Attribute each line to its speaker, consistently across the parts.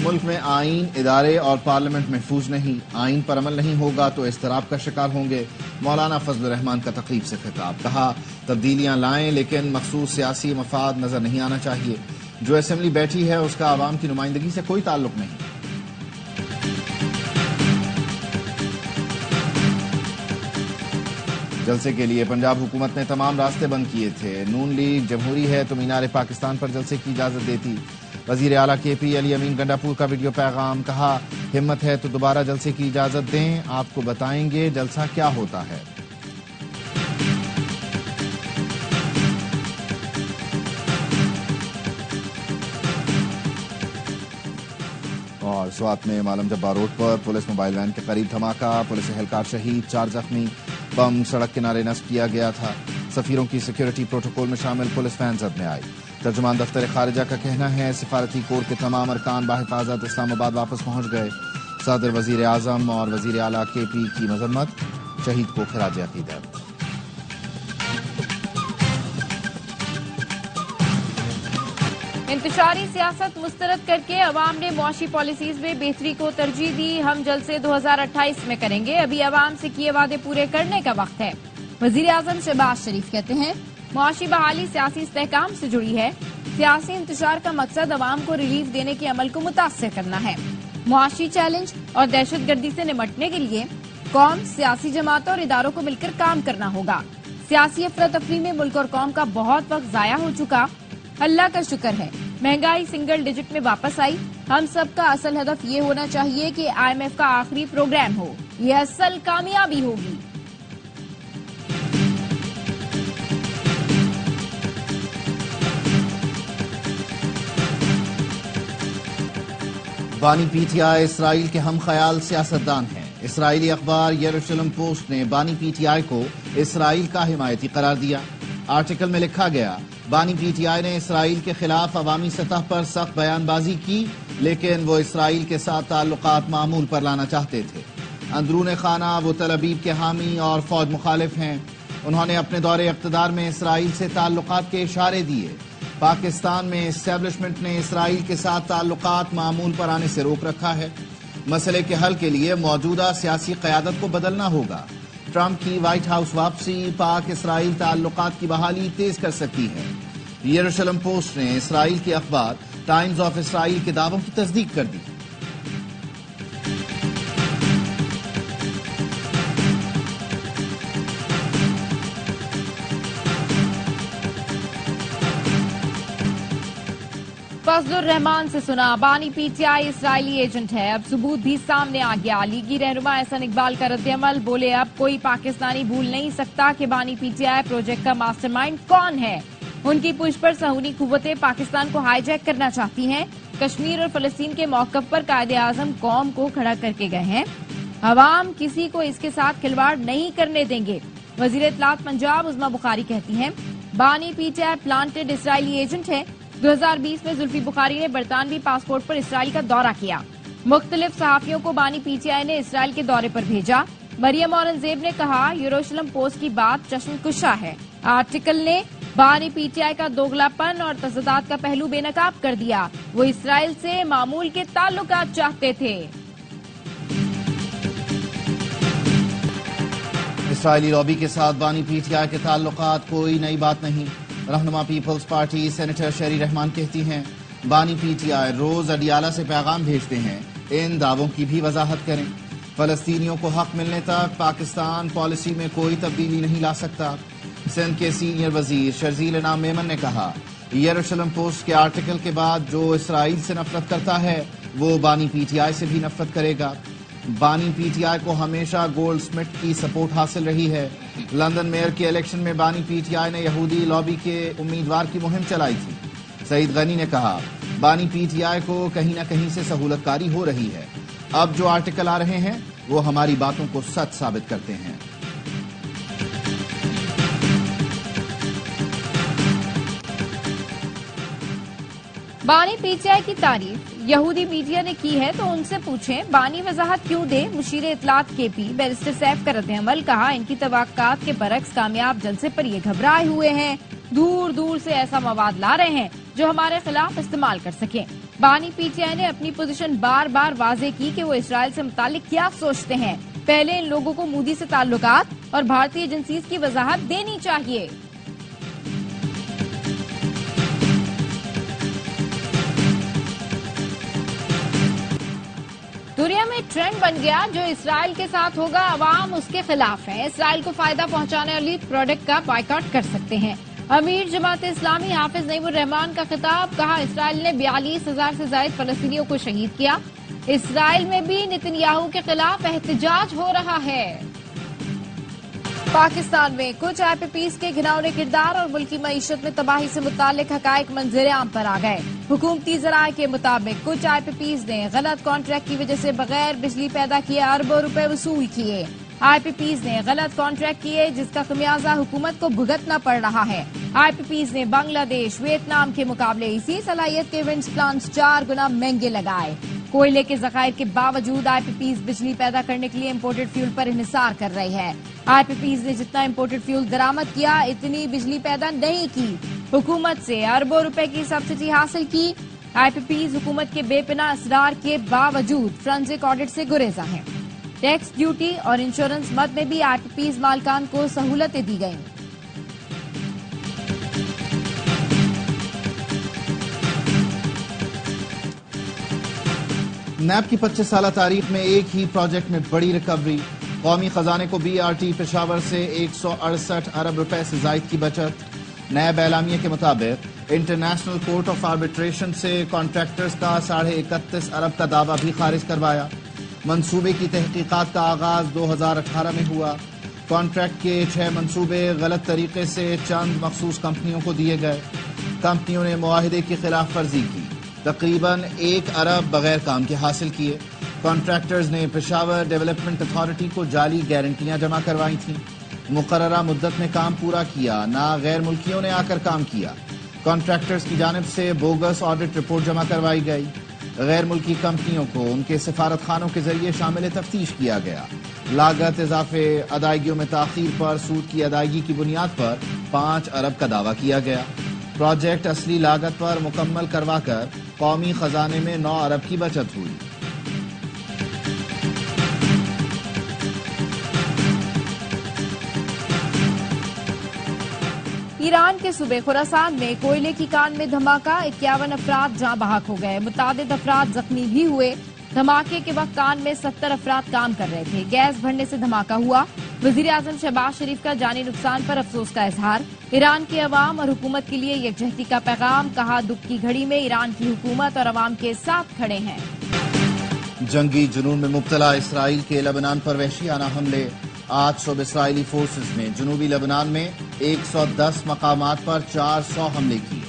Speaker 1: ملک میں آئین، ادارے اور پارلیمنٹ محفوظ نہیں، آئین پر عمل نہیں ہوگا تو اضطراب کا شکار ہوں گے۔ مولانا فضل الرحمان کا تقریب سے خطاب، کہا تبدیلیاں لائیں لیکن مخصوص سیاسی مفاد نظر نہیں آنا چاہیے۔ جو اسمبلی بیٹھی ہے اس کا عوام کی نمائندگی سے کوئی تعلق نہیں۔ جلسے کے لیے پنجاب حکومت نے تمام راستے بند کیے تھے۔ نون لیگ جمہوری ہے تو مینار پاکستان پر جلسے کی اجازت دیتی۔ وزیر اعلیٰ کے پی علی امین گنڈاپور کا ویڈیو پیغام، کہا ہمت ہے تو دوبارہ جلسے کی اجازت دیں، آپ کو بتائیں گے جلسہ کیا ہوتا ہے۔ اور سوات میں معلم جبار روڈ پر پولیس موبائل وین کے قریب دھماکہ، پولیس اہلکار شہید، 4 زخمی، بم سڑک کنارے نصب کیا گیا تھا۔ سفیروں کی سیکیورٹی پروٹوکول میں شامل پولیس وین زد میں آئی۔ ترجمان دفتر خارجہ کا کہنا ہے سفارتی کور کے تمام ارکان بحفاظت اسلام آباد واپس پہنچ گئے۔ صدر، وزیر اعظم اور وزیر اعلیٰ کے پی کی مذمت، شہید کو خراج عقیدت۔
Speaker 2: انتشاری سیاست مسترد کر کے عوام نے معاشی پالیسیز میں بہتری کو ترجیح دی۔ ہم جلسے 2028 میں کریں گے، ابھی عوام سے کیے وعدے پورے کرنے کا وقت ہے۔ وزیر اعظم شہباز شریف کہتے ہیں معاشی بحالی سیاسی استحکام سے جڑی ہے۔ سیاسی انتشار کا مقصد عوام کو ریلیف دینے کے عمل کو متاثر کرنا ہے۔ معاشی چیلنج اور دہشت گردی سے نمٹنے کے لیے قوم، سیاسی جماعتوں اور اداروں کو مل کر کام کرنا ہوگا۔ سیاسی افراتفری میں ملک اور قوم کا بہت وقت ضائع ہو چکا، اللہ کا شکر ہے مہنگائی سنگل ڈیجٹ میں واپس آئی۔ ہم سب کا اصل ہدف یہ ہونا چاہیے کہ IMF کا آخری پروگرام ہو، یہ اصل کامیابی ہوگی۔
Speaker 1: بانی پی ٹی آئی اسرائیل کے ہم خیال سیاستدان ہیں۔ اسرائیلی اخبار یروشلم پوسٹ نے بانی پی ٹی آئی کو اسرائیل کا حمایتی قرار دیا۔ آرٹیکل میں لکھا گیا بانی پی ٹی آئی نے اسرائیل کے خلاف عوامی سطح پر سخت بیان بازی کی، لیکن وہ اسرائیل کے ساتھ تعلقات معمول پر لانا چاہتے تھے۔ اندرون خانہ وہ تل ابیب کے حامی اور فوج مخالف ہیں۔ انہوں نے اپنے دور اقتدار میں اسرائیل سے تعلقات کے اشارے دیے۔ پاکستان میں اسٹیبلشمنٹ نے اسرائیل کے ساتھ تعلقات معمول پر آنے سے روک رکھا ہے۔ مسئلے کے حل کے لیے موجودہ سیاسی قیادت کو بدلنا ہوگا۔ ٹرمپ کی وائٹ ہاؤس واپسی پاک اسرائیل تعلقات کی بحالی تیز کر سکتی ہے۔ یروشلم پوسٹ نے اسرائیل کے اخبار ٹائمز آف اسرائیل کے دعووں کی تصدیق کر دی۔
Speaker 2: فضل الرحمان سے سنا بانی P T I Israeli agent ہے، اب ثبوت بھی سامنے آ گیا۔ لیگی رہنما احسن اقبال کا رد عمل، بولے اب کوئی پاکستانی بھول نہیں سکتا کہ بانی پی ٹی آئی پروجیکٹ کا ماسٹر مائنڈ کون ہے۔ ان کی پش پر صہیونی قوتیں پاکستان کو ہائی جیک کرنا چاہتی ہیں۔ کشمیر اور فلسطین کے موقف پر قائد اعظم قوم کو کھڑا کر کے گئے ہیں، عوام کسی کو اس کے ساتھ کھلواڑ نہیں کرنے دیں گے۔ وزیر اطلاعات پنجاب عظما بخاری کہتی ہیں بانی P T I planted Israeli agent ہے۔ 2020 میں زلفی بخاری نے برطانوی پاسپورٹ پر اسرائیل کا دورہ کیا۔ مختلف صحافیوں کو بانی پی ٹی آئی نے اسرائیل کے دورے پر بھیجا۔ مریم اورنگزیب نے کہا یروشلم پوسٹ کی بات چشم کشا ہے۔ آرٹیکل نے بانی پی ٹی آئی کا دوگلا پن اور تضادات کا پہلو بے نقاب کر دیا۔ وہ اسرائیل سے معمول کے تعلقات چاہتے تھے۔
Speaker 1: اسرائیلی لابی کے ساتھ بانی پی ٹی آئی کے تعلقات کوئی نئی بات نہیں۔ رہنما پیپلز پارٹی سینیٹر شیری رحمان کہتی ہیں بانی پی ٹی آئی روز اڈیالہ سے پیغام بھیجتے ہیں، ان دعووں کی بھی وضاحت کریں۔ فلسطینیوں کو حق ملنے تک پاکستان پالیسی میں کوئی تبدیلی نہیں لا سکتا۔ سندھ کے سینئر وزیر شرزیل انعام میمن نے کہا یروشلم پوسٹ کے آرٹیکل کے بعد جو اسرائیل سے نفرت کرتا ہے وہ بانی پی ٹی آئی سے بھی نفرت کرے گا۔ بانی پی ٹی آئی کو ہمیشہ گولڈ سمتھ کی سپورٹ حاصل رہی ہے۔ لندن میئر کے الیکشن میں بانی پی ٹی آئی نے یہودی لابی کے امیدوار کی مہم چلائی تھی۔ سعید غنی نے کہا بانی پی ٹی آئی کو کہیں نہ کہیں سے سہولت کاری ہو رہی ہے، اب جو آرٹیکل آ رہے ہیں وہ ہماری باتوں کو سچ ثابت کرتے ہیں۔
Speaker 2: بانی پی ٹی آئی کی تعریف یہودی میڈیا نے کی ہے تو ان سے پوچھیں بانی وضاحت کیوں دے۔ مشیر اطلاعات کے پی بیرسٹر سیف کا رد عمل، کہا ان کی توقعات کے برعکس کامیاب جلسے پر یہ گھبرائے ہوئے ہیں، دور دور سے ایسا مواد لا رہے ہیں جو ہمارے خلاف استعمال کر سکیں۔ بانی پی ٹی آئی نے اپنی پوزیشن بار بار واضح کی کہ وہ اسرائیل سے متعلق کیا سوچتے ہیں. پہلے ان لوگوں کو مودی سے تعلقات اور بھارتی ایجنسیز کی وضاحت دینی چاہیے. دنیا میں ٹرینڈ بن گیا جو اسرائیل کے ساتھ ہوگا عوام اس کے خلاف ہے. اسرائیل کو فائدہ پہنچانے والی پروڈکٹ کا بائیکاٹ کر سکتے ہیں. امیر جماعت اسلامی حافظ نعیم الرحمان کا خطاب. کہا اسرائیل نے 42,000 سے زائد فلسطینیوں کو شہید کیا. اسرائیل میں بھی نتنیاہو کے خلاف احتجاج ہو رہا ہے. پاکستان میں کچھ آئی پی پیز کے گھناؤنے کردار اور ملکی معیشت میں تباہی سے متعلق حقائق منظر عام پر آ گئے. حکومتی ذرائع کے مطابق کچھ آئی پی پیز نے غلط کانٹریکٹ کی وجہ سے بغیر بجلی پیدا کیے اربوں روپے وصول کیے. آئی پی پیز نے غلط کانٹریکٹ کیے جس کا خمیازہ حکومت کو بھگتنا پڑ رہا ہے. آئی پی پیز نے بنگلہ دیش ویتنام کے مقابلے اسی صلاحیت کے ونڈ پلانٹس 4 گنا مہنگے لگائے. کوئلے کے ذخائر کے باوجود آئی پی پیز بجلی پیدا کرنے کے لیے امپورٹڈ فیول پر انحصار کر رہی ہے. آئی پی پیز نے جتنا امپورٹڈ فیول درآمد کیا اتنی بجلی پیدا نہیں کی. حکومت سے اربوں روپے کی سبسڈی حاصل کی. آئی پی پیز حکومت کے بے پناہ اصرار کے باوجود فرنزک آڈٹ سے گریزاں ہیں. ٹیکس ڈیوٹی اور انشورنس مد میں بھی آئی پی پیز مالکان کو سہولتیں دی گئیں.
Speaker 1: نیب کی 25 سالہ تاریخ میں ایک ہی پروجیکٹ میں بڑی ریکوری. قومی خزانے کو بی آر ٹی پشاور سے 168 ارب روپے سے زائد کی بچت. نیب اعلامیے کے مطابق انٹرنیشنل کورٹ آف آربیٹریشن سے کانٹریکٹرز کا 31.5 ارب کا دعویٰ بھی خارج کروایا. منصوبے کی تحقیقات کا آغاز 2018 میں ہوا. کانٹریکٹ کے 6 منصوبے غلط طریقے سے چند مخصوص کمپنیوں کو دیے گئے. کمپنیوں نے معاہدے کی خلاف ورزی کی. تقریباً 1 ارب بغیر کام کے حاصل کیے. کانٹریکٹرز نے پشاور ڈیولپمنٹ اتھارٹی کو جعلی گارنٹیاں جمع کروائی تھیں. مقررہ مدت میں کام پورا کیا نہ غیر ملکیوں نے آ کر کام کیا. کانٹریکٹرز کی جانب سے بوگس آڈٹ رپورٹ جمع کروائی گئی. غیر ملکی کمپنیوں کو ان کے سفارت خانوں کے ذریعے شامل تفتیش کیا گیا. لاگت اضافے ادائیگیوں میں تاخیر پر سود کی ادائیگی کی بنیاد پر 5 ارب کا دعویٰ کیا گیا. پروجیکٹ اصلی لاگت پر مکمل کروا کر قومی خزانے میں 9 ارب کی بچت ہوئی.
Speaker 2: ایران کے صوبے خراسان میں کوئلے کی کان میں دھماکہ. 51 افراد جاں بحق ہو گئے. متعدد افراد زخمی بھی ہوئے. دھماکے کے وقت کان میں 70 افراد کام کر رہے تھے. گیس بھرنے سے دھماکہ ہوا. وزیر اعظم شہباز شریف کا جانی نقصان پر افسوس کا اظہار. ایران کے عوام اور حکومت کے لیے یکجہتی کا پیغام. کہا دکھ کی گھڑی میں ایران کی حکومت اور عوام کے ساتھ کھڑے ہیں.
Speaker 1: جنگی جنون میں مبتلا اسرائیل کے لبنان پر وحشیانہ حملے. آج صبح اسرائیلی فورسز نے جنوبی لبنان میں 110 مقامات پر 400 حملے کیے.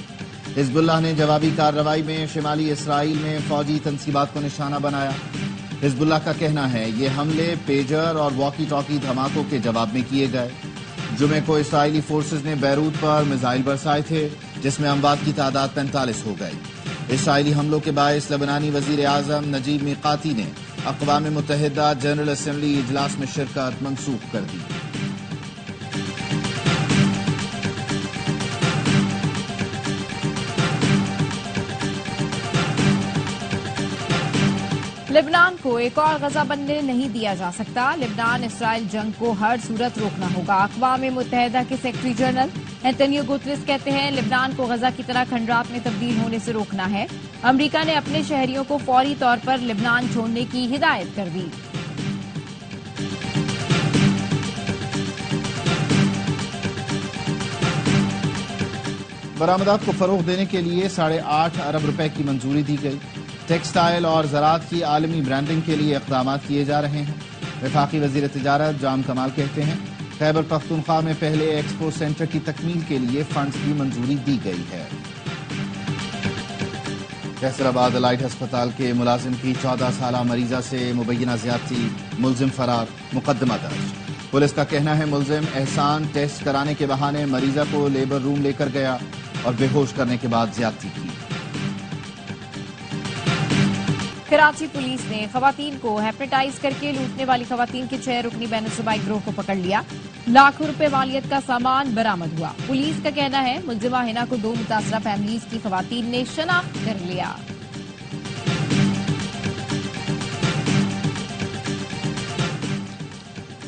Speaker 1: حزب اللہ نے جوابی کارروائی میں شمالی اسرائیل میں فوجی تنصیبات کو نشانہ بنایا. حزب اللہ کا کہنا ہے یہ حملے پیجر اور واکی ٹاکی دھماکوں کے جواب میں کیے گئے. جمعے کو اسرائیلی فورسز نے بیروت پر میزائل برسائے تھے جس میں اموات کی تعداد 45 ہو گئی. اسرائیلی حملوں کے باعث لبنانی وزیر اعظم نجیب میقاتی نے اقوام متحدہ جنرل اسمبلی اجلاس میں شرکت منسوخ کر دی.
Speaker 2: لبنان کو ایک اور غزہ بننے نہیں دیا جا سکتا. لبنان اسرائیل جنگ کو ہر صورت روکنا ہوگا. اقوام متحدہ کے سیکرٹری جنرل اینٹونیو گوتریس کہتے ہیں لبنان کو غزہ کی طرح کھنڈرات میں تبدیل ہونے سے روکنا ہے. امریکہ نے اپنے شہریوں کو فوری طور پر لبنان چھوڑنے کی ہدایت کر دی.
Speaker 1: برآمدات کو فروغ دینے کے لیے 8.5 ارب روپے کی منظوری دی گئی. ٹیکسٹائل اور زراعت کی عالمی برانڈنگ کے لیے اقدامات کیے جا رہے ہیں. وفاقی وزیر تجارت جان کمال کہتے ہیں خیبر پختونخوا میں پہلے ایکسپو سینٹر کی تکمیل کے لیے فنڈز کی منظوری دی گئی ہے. کیسر آباد الائٹ ہسپتال کے ملازم کی 14 سالہ مریضہ سے مبینہ زیادتی. ملزم فرار. مقدمہ درج. پولیس کا کہنا ہے ملزم احسان ٹیسٹ کرانے کے بہانے مریضہ کو لیبر روم لے کر گیا اور بے ہوش کرنے کے بعد زیادتی کی.
Speaker 2: کراچی پولیس نے خواتین کو ہیپنیٹائز کر کے لوٹنے والی خواتین کے 6 رکنی بین الصوبائی گروہ کو پکڑ لیا. لاکھوں روپے مالیت کا سامان برآمد ہوا. پولیس کا کہنا ہے ملزمہ ہنا کو 2 متاثرہ فیملیز کی خواتین نے شناخت کر لیا.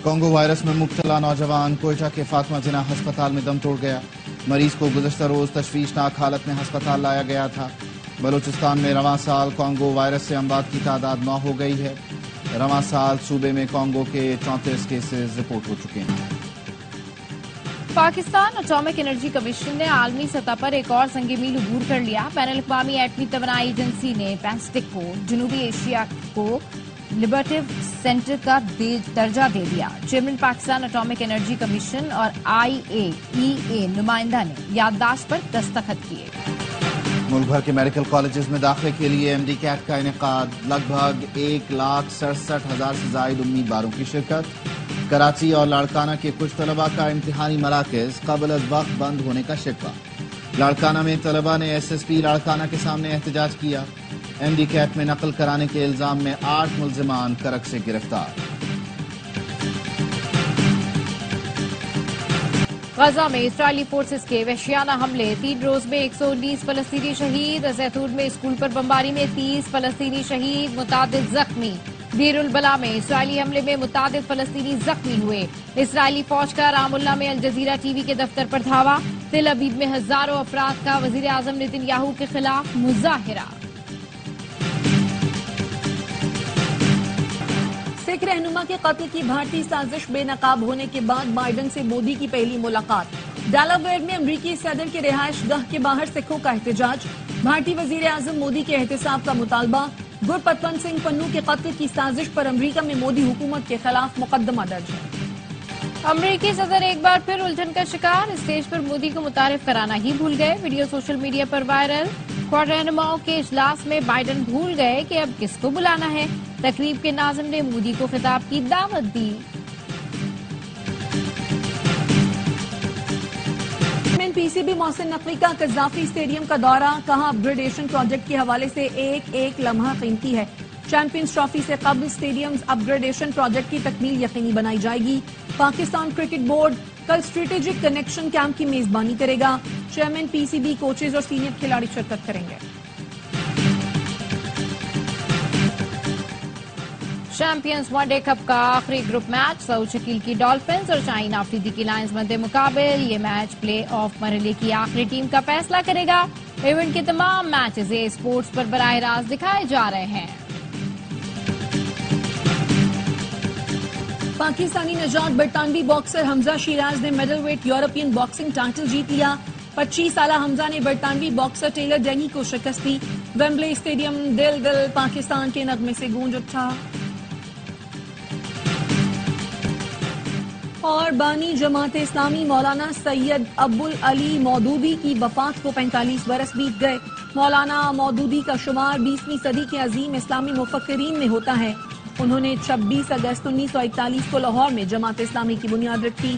Speaker 1: کانگو وائرس میں مبتلا نوجوان کوئٹہ کے فاطمہ جناح ہسپتال میں دم توڑ گیا. مریض کو گزشتہ روز تشویشناک حالت میں ہسپتال لایا گیا تھا. بلوچستان میں رواں سال کانگو وائرس سے اموات کی تعداد 9 ہو گئی ہے. رواں سال صوبے میں کانگو کے 34 کیسز رپورٹ ہو چکے ہیں.
Speaker 2: پاکستان اٹامک انرجی کمیشن نے عالمی سطح پر ایک اور سنگ میل عبور کر لیا. بین الاقوامی ایٹمی توانائی ایجنسی نے پیسفک کو جنوبی ایشیا کو لبرٹیو سینٹر کا درجہ دے دیا. Chairman Pakistan atomic energy commission اور IAEA نمائندہ نے یادداشت پر دستخط کیے.
Speaker 1: ملک بھر کے میڈیکل کالجز میں داخلے کے لیے MD CAT کا انعقاد. لگ بھگ 1,67,000 سے زائد امیدواروں کی شرکت. کراچی اور لاڑکانہ کے کچھ طلبہ کا امتحانی مراکز قبل از وقت بند ہونے کا شکوہ. لاڑکانہ میں طلبہ نے SSP لاڑکانہ کے سامنے احتجاج کیا. MD CAT میں نقل کرانے کے الزام میں 8 ملزمان کرک سے گرفتار.
Speaker 2: غزہ میں اسرائیلی فورسز کے وحشیانہ حملے. 3 روز میں 119 فلسطینی شہید. زیتون میں اسکول پر بمباری میں 30 فلسطینی شہید، متعدد زخمی. دیر البلا میں اسرائیلی حملے میں متعدد فلسطینی زخمی ہوئے. اسرائیلی فوج کا رام اللہ میں الجزیرہ TV کے دفتر پر دھاوا. تل ابیب میں ہزاروں افراد کا وزیر اعظم نتن یاہو کے خلاف مظاہرہ.
Speaker 3: سکھ رہنما کے قتل کی بھارتی سازش بے نقاب ہونے کے بعد بائیڈن سے مودی کی پہلی ملاقات. ڈیلاویئر میں امریکی صدر کے رہائش گاہ کے باہر سکھوں کا احتجاج. بھارتی وزیر اعظم مودی کے احتساب کا مطالبہ. گرپتون سنگھ پنو کے قتل کی سازش پر امریکہ میں مودی حکومت کے خلاف مقدمہ درج ہے.
Speaker 2: امریکی صدر ایک بار پھر الجھن کا شکار. اسٹیج پر مودی کو متعارف کرانا ہی بھول گئے. ویڈیو سوشل میڈیا پر وائرل. کوڈ رہنماؤں کے اجلاس میں بائیڈن بھول گئے کہ اب کس کو بلانا ہے. تقریب کے ناظم نے مودی کو خطاب کی دعوت دی.
Speaker 3: PCB محسن نقوی کا قذافی اسٹیڈیم کا دورہ. کہا اپ گریڈیشن پروجیکٹ کے حوالے سے ایک ایک لمحہ قیمتی ہے. چیمپئنز ٹرافی سے قبل اسٹیڈیمز اپ گریڈیشن پروجیکٹ کی تکمیل یقینی بنائی جائے گی. پاکستان کرکٹ بورڈ کل اسٹریٹجک کنیکشن کیمپ کی میزبانی کرے گا. چیئرمین PCB، کوچز اور سینئر کھلاڑی شرکت کریں گے.
Speaker 2: چیمپئنز ون ڈے کپ کا آخری گروپ میچ. سعود شکیل کی ڈالفنز اور شاہین آفریدی کی لائنز مد مقابل. یہ میچ پلے آف مرحلے کی آخری ٹیم کا فیصلہ کرے گا. ایونٹ کے تمام میچز اسپورٹس پر براہ راست دکھائے جا رہے ہیں.
Speaker 3: پاکستانی نژاد برطانوی باکسر حمزہ شیراز نے middleweight European boxing title جیت لیا. 25 سالہ حمزہ نے برطانوی باکسر ٹیلر ڈینی کو شکست دی. ویمبلے اسٹیڈیم دل دل پاکستان کے نغمے سے گونج اٹھا. اور بانی جماعت اسلامی مولانا سید ابوالعلی مودودی کی وفات کو 45 برس بیت گئے. مولانا مودودی کا شمار 20ویں صدی کے عظیم اسلامی مفکرین میں ہوتا ہے. انہوں نے 26 اگست 1941 کو لاہور میں جماعت اسلامی کی بنیاد رکھی.